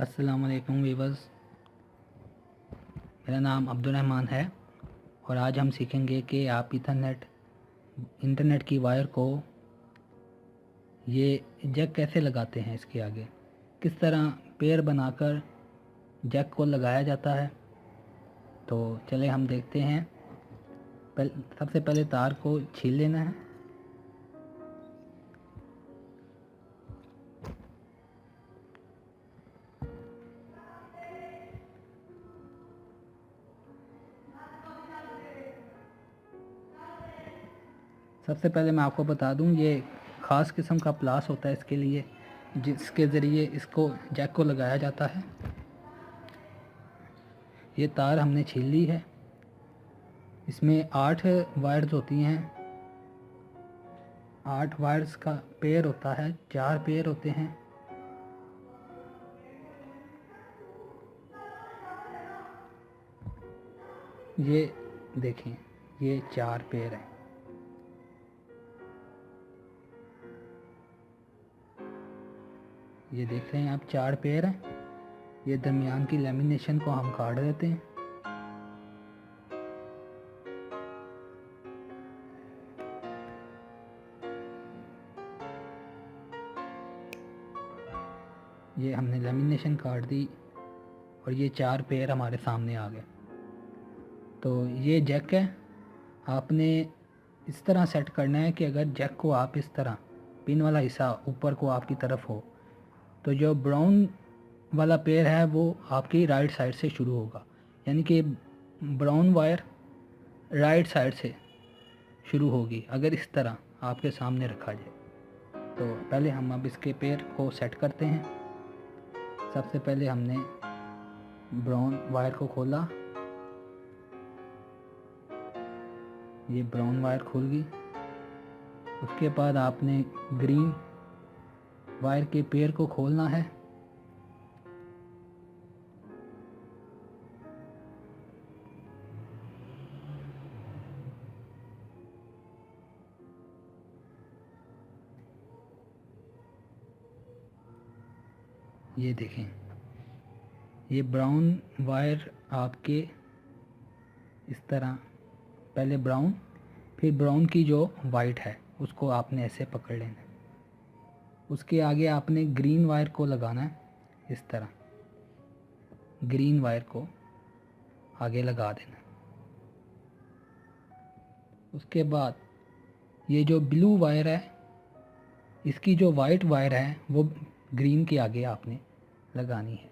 अस्सलाम वालेकुम वीवर्स, मेरा नाम अब्दुल रहमान है और आज हम सीखेंगे कि आप इंटरनेट की वायर को ये जैक कैसे लगाते हैं। इसके आगे किस तरह पेयर बनाकर जैक को लगाया जाता है। तो चले हम देखते हैं। सबसे पहले तार को छील लेना है। सबसे पहले मैं आपको बता दूं, ये ख़ास किस्म का प्लास होता है इसके लिए, जिसके ज़रिए इसको जैक को लगाया जाता है। ये तार हमने छील ली है। इसमें 8 वायर्स होती हैं। 8 वायर्स का पेयर होता है, 4 पेयर होते हैं। ये देखें, ये 4 पेयर हैं। ये देख रहे हैं आप, 4 पेयर हैं। ये दरमियान की लेमिनेशन को हम काट देते हैं। ये हमने लेमिनेशन काट दी और ये 4 पेयर हमारे सामने आ गए। तो ये जैक है। आपने इस तरह सेट करना है कि अगर जैक को आप इस तरह, पिन वाला हिस्सा ऊपर को आपकी तरफ हो, तो जो ब्राउन वाला पेयर है वो आपकी राइट साइड से शुरू होगा। यानी कि ब्राउन वायर राइट साइड से शुरू होगी अगर इस तरह आपके सामने रखा जाए। तो पहले हम अब इसके पेयर को सेट करते हैं। सबसे पहले हमने ब्राउन वायर को खोला। ये ब्राउन वायर खुल गई। उसके बाद आपने ग्रीन वायर के पेयर को खोलना है। ये देखें, ये ब्राउन वायर आपके इस तरह, पहले ब्राउन, फिर ब्राउन की जो वाइट है उसको आपने ऐसे पकड़ लेना है। उसके आगे आपने ग्रीन वायर को लगाना है। इस तरह ग्रीन वायर को आगे लगा देना। उसके बाद ये जो ब्लू वायर है, इसकी जो वाइट वायर है वो ग्रीन के आगे आपने लगानी है।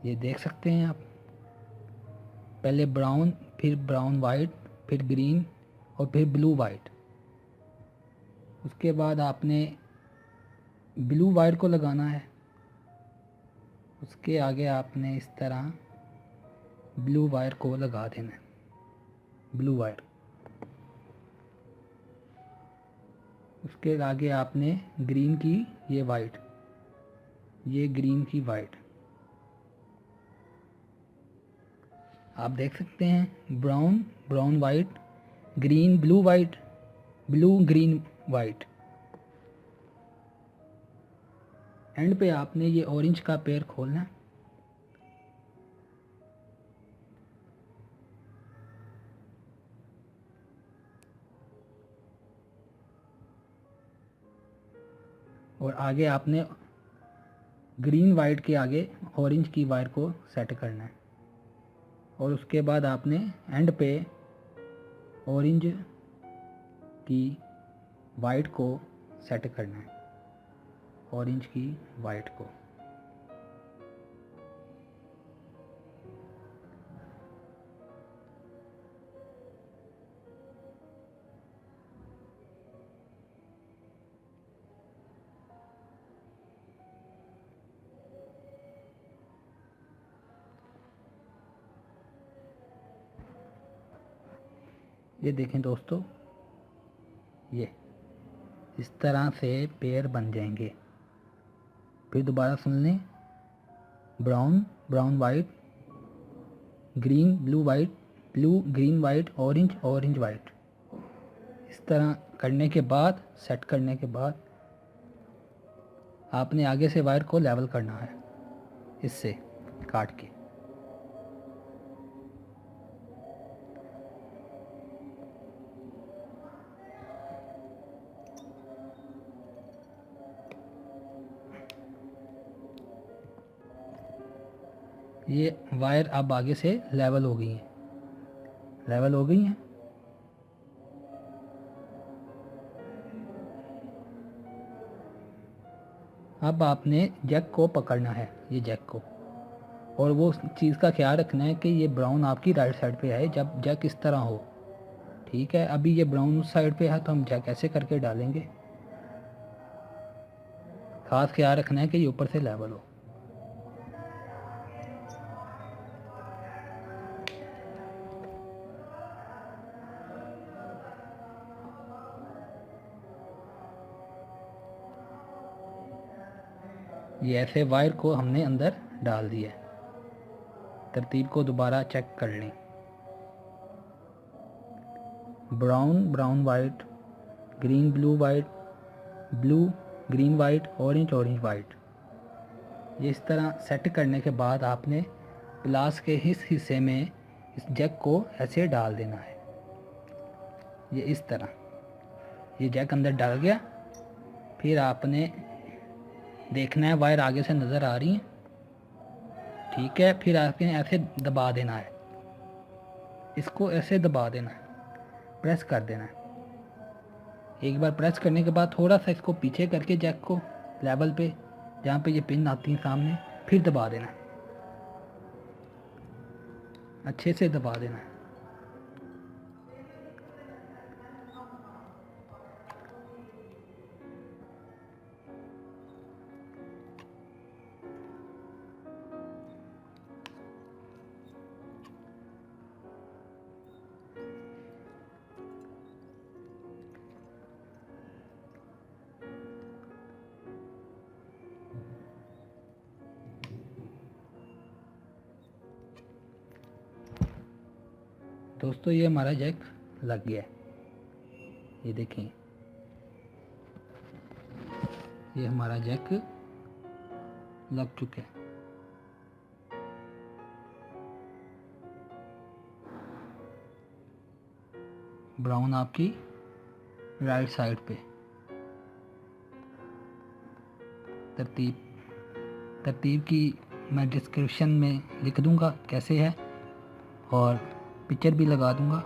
ये देख सकते हैं आप, पहले ब्राउन, फिर ब्राउन वाइट, फिर ग्रीन और फिर ब्लू वाइट। उसके बाद आपने ब्लू वायर को लगाना है। उसके आगे आपने इस तरह ब्लू वायर को लगा देना है। ब्लू वायर, उसके आगे आपने ग्रीन की ये वाइट, ये ग्रीन की वाइट। आप देख सकते हैं, brown brown white, green blue white, blue green white. And पे आपने ये ऑरेंज का पेयर खोलना है। और आगे आपने ग्रीन वाइट के आगे ऑरेंज की वायर को सेट करना है। और उसके बाद आपने एंड पे ऑरेंज की वाइट को सेट करना है। ऑरेंज की वाइट को। ये देखें दोस्तों, ये इस तरह से पेयर बन जाएंगे। फिर दोबारा सुन लें, brown brown white, green blue white, blue green white, orange orange white. इस तरह करने के बाद, सेट करने के बाद आपने आगे से वायर को लेवल करना है इससे काट के। ये वायर अब आगे से लेवल हो गई हैं, लेवल हो गई हैं। अब आपने जैक को पकड़ना है, ये जैक को, और वो चीज़ का ख्याल रखना है कि ये ब्राउन आपकी राइट साइड पे है जब जैक इस तरह हो। ठीक है, अभी ये ब्राउन उस साइड पे है तो हम जैक ऐसे करके डालेंगे। खास ख्याल रखना है कि ये ऊपर से लेवल हो। ये ऐसे वायर को हमने अंदर डाल दिया। तरतीब को दोबारा चेक कर लें। Brown brown white, green blue white, blue green white, orange orange white. ये इस तरह सेट करने के बाद आपने प्लास के इस हिस्से में इस जैक को ऐसे डाल देना है। ये इस तरह, ये जैक अंदर डाल गया। फिर आपने देखना है वायर आगे से नज़र आ रही है। ठीक है, फिर आपने ऐसे दबा देना है, इसको ऐसे दबा देना है, प्रेस कर देना है। एक बार प्रेस करने के बाद थोड़ा सा इसको पीछे करके जैक को लेवल पे, जहाँ पे ये पिन आती है सामने, फिर दबा देना है, अच्छे से दबा देना है। दोस्तों ये हमारा जैक लग गया है, ये देखें, ये हमारा जैक लग चुका है। ब्राउन आपकी राइट साइड पे। तरतीब की मैं डिस्क्रिप्शन में लिख दूंगा कैसे है, और पिक्चर भी लगा दूंगा।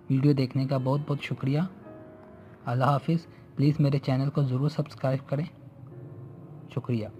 वीडियो देखने का बहुत बहुत शुक्रिया। अल्लाह हाफिज़। प्लीज़ मेरे चैनल को ज़रूर सब्सक्राइब करें। शुक्रिया।